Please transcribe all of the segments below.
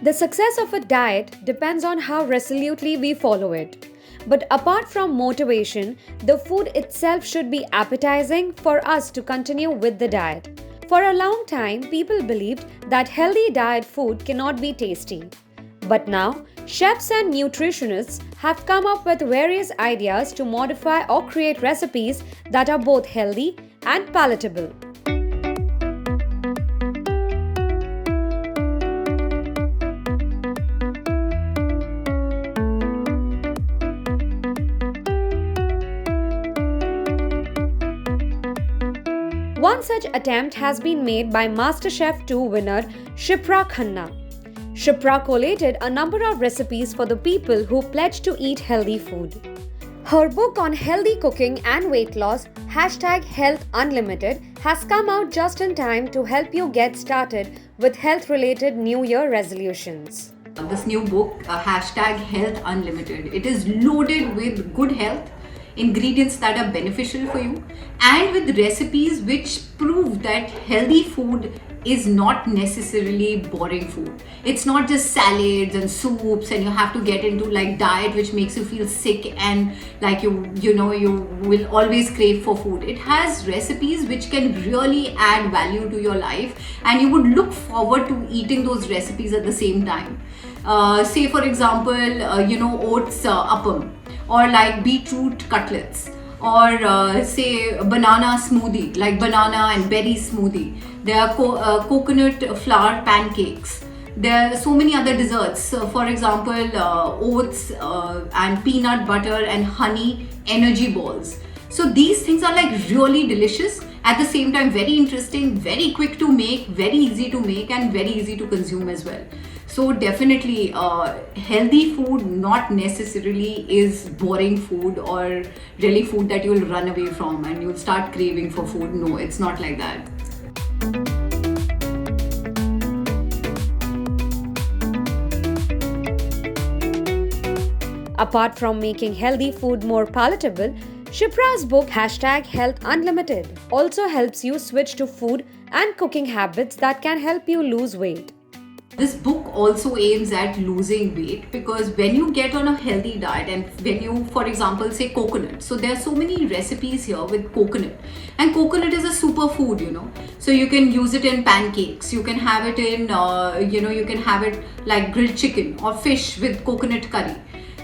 The success of a diet depends on how resolutely we follow it. But apart from motivation, the food itself should be appetizing for us to continue with the diet. For a long time, people believed that healthy diet food cannot be tasty. But now, chefs and nutritionists have come up with various ideas to modify or create recipes that are both healthy and palatable. One such attempt has been made by MasterChef 2 winner Shipra Khanna. Shipra collated a number of recipes for the people who pledged to eat healthy food. Her book on healthy cooking and weight loss, #Health Unlimited, has come out just in time to help you get started with health-related New Year resolutions. This new book, #Health Unlimited, it is loaded with good health, ingredients that are beneficial for you, and with recipes which prove that healthy food is not necessarily boring food. It's not just salads and soups and you have to get into like diet which makes you feel sick and like you will always crave for food. It has recipes which can really add value to your life and you would look forward to eating those recipes at the same time. Say for example, oats appam, or like beetroot cutlets, or say banana smoothie, like banana and berry smoothie. There are coconut flour pancakes. There are so many other desserts. So for example, oats and peanut butter and honey energy balls. So these things are like really delicious, at the same time very interesting, very quick to make, very easy to make and very easy to consume as well. So definitely healthy food not necessarily is boring food or really food that you'll run away from and you'll start craving for food. No, it's not like that. Apart from making healthy food more palatable, Shipra's book #Health Unlimited also helps you switch to food and cooking habits that can help you lose weight. This book also aims at losing weight because when you get on a healthy diet and when you, for example, say coconut. So there are so many recipes here with coconut, and coconut is a superfood, So you can use it in pancakes. You can have it in, you can have it like grilled chicken or fish with coconut curry.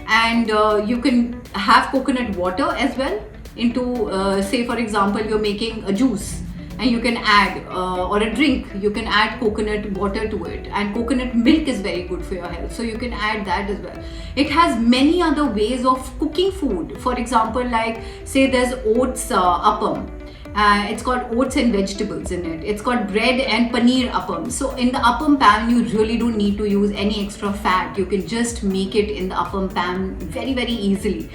And you can have coconut water as well into, say for example, you're making a juice. And you can add, or a drink, you can add coconut water to it, and coconut milk is very good for your health, so you can add that as well. It has many other ways of cooking food. For example, like say there's oats appam. It's got oats and vegetables in it. It's got bread and paneer appam. So in the appam pan, you really don't need to use any extra fat. You can just make it in the appam pan very, very easily.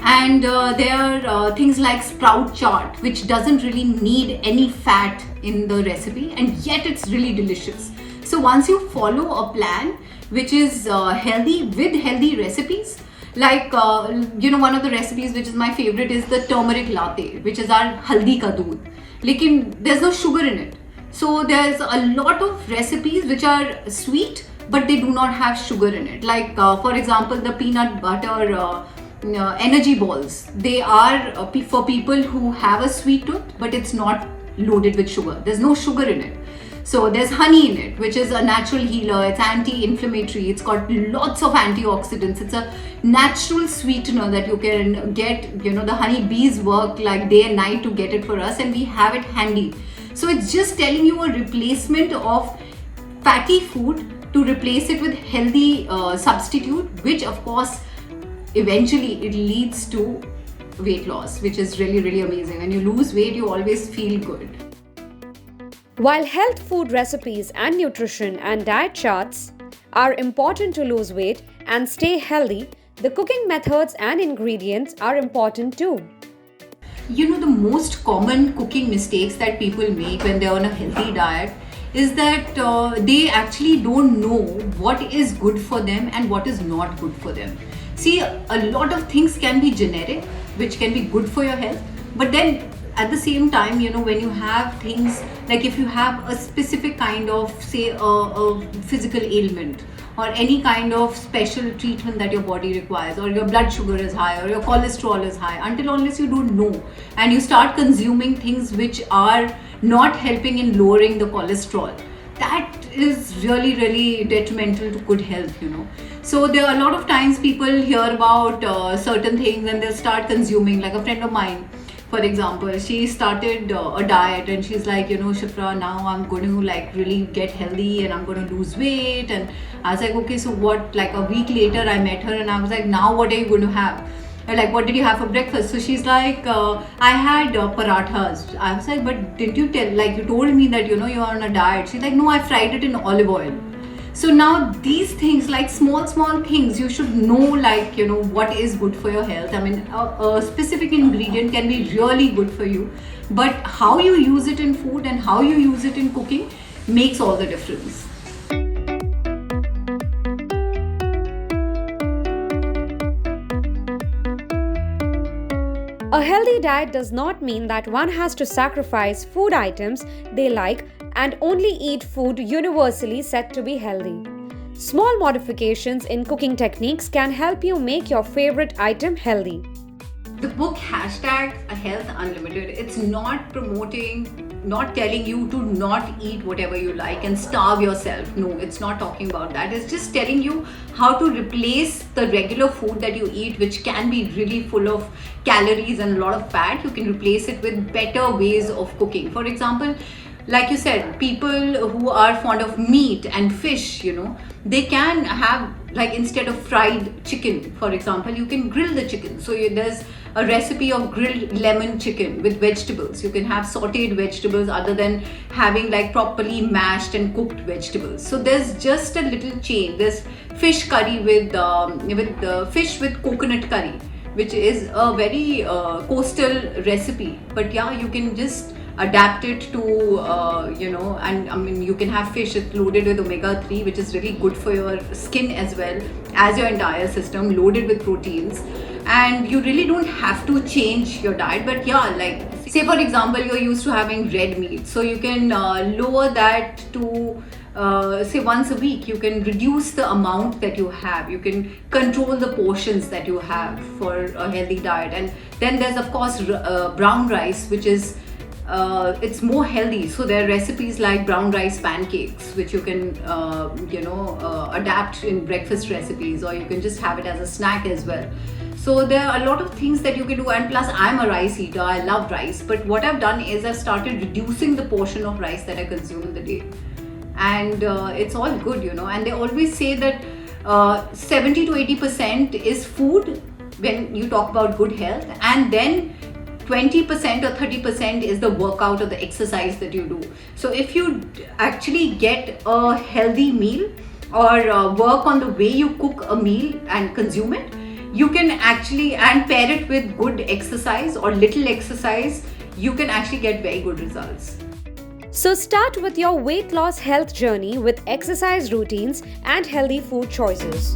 And there are things like sprout chaat, which doesn't really need any fat in the recipe, and yet it's really delicious. So once you follow a plan which is healthy with healthy recipes, like one of the recipes which is my favorite is the turmeric latte, which is our haldi ka doodh. Lekin there's no sugar in it. So there's a lot of recipes which are sweet but they do not have sugar in it. Like for example, the peanut butter energy balls. They are for people who have a sweet tooth, but it's not loaded with sugar. There's no sugar in it. So there's honey in it, which is a natural healer. It's anti-inflammatory. It's got lots of antioxidants. It's a natural sweetener that you can get. The honey bees work like day and night to get it for us, and we have it handy. So it's just telling you a replacement of fatty food to replace it with healthy substitute, which of course eventually it leads to weight loss, which is really, really amazing. When you lose weight, you always feel good. While health food recipes and nutrition and diet charts are important to lose weight and stay healthy, the cooking methods and ingredients are important too. The most common cooking mistakes that people make when they're on a healthy diet is that they actually don't know what is good for them and what is not good for them. See, a lot of things can be generic, which can be good for your health, but then at the same time, when you have things like if you have a specific kind of, say, a physical ailment, or any kind of special treatment that your body requires, or your blood sugar is high or your cholesterol is high, until unless you don't know and you start consuming things which are not helping in lowering the cholesterol, that is really, really detrimental to good health, So there are a lot of times people hear about certain things and they'll start consuming. Like a friend of mine, for example, she started a diet and she's like, Shipra, now I'm going to like really get healthy and I'm going to lose weight. And I was like, okay, so what? Like a week later I met her and I was like, now what are you going to have? Like, what did you have for breakfast? So she's like, I had parathas. I was like, but didn't you tell, like you told me that, you're on a diet. She's like, no, I fried it in olive oil. So now these things, like small things, you should know, like, what is good for your health. I mean, a specific ingredient can be really good for you, but how you use it in food and how you use it in cooking makes all the difference. A healthy diet does not mean that one has to sacrifice food items they like and only eat food universally said to be healthy. Small modifications in cooking techniques can help you make your favorite item healthy. The book #HealthUnlimited, it's not telling you to not eat whatever you like and starve yourself. No, it's not talking about that. It's just telling you how to replace the regular food that you eat, which can be really full of calories and a lot of fat. You can replace it with better ways of cooking. For example, like you said, people who are fond of meat and fish, they can have, like, instead of fried chicken, for example, you can grill the chicken. So there's a recipe of grilled lemon chicken with vegetables. You can have sauteed vegetables other than having like properly mashed and cooked vegetables. So there's just a little change. There's fish curry with fish with coconut curry, which is a very coastal recipe. But yeah, you can just adapt it to and I mean, you can have fish. It's loaded with omega-3, which is really good for your skin as well as your entire system, loaded with proteins, and you really don't have to change your diet. But yeah, like say for example, you're used to having red meat, so you can lower that to say once a week. You can reduce the amount that you have. You can control the portions that you have for a healthy diet. And then there's of course brown rice, which is it's more healthy. So there are recipes like brown rice pancakes, which you can adapt in breakfast recipes, or you can just have it as a snack as well. So there are a lot of things that you can do. And plus, I'm a rice eater. I love rice. But what I've done is I've started reducing the portion of rice that I consume in the day. And it's all good, And they always say that 70 to 80% is food when you talk about good health. And then 20% or 30% is the workout or the exercise that you do. So if you actually get a healthy meal or work on the way you cook a meal and consume it, you can actually, and pair it with good exercise or little exercise, you can actually get very good results. So start with your weight loss health journey with exercise routines and healthy food choices.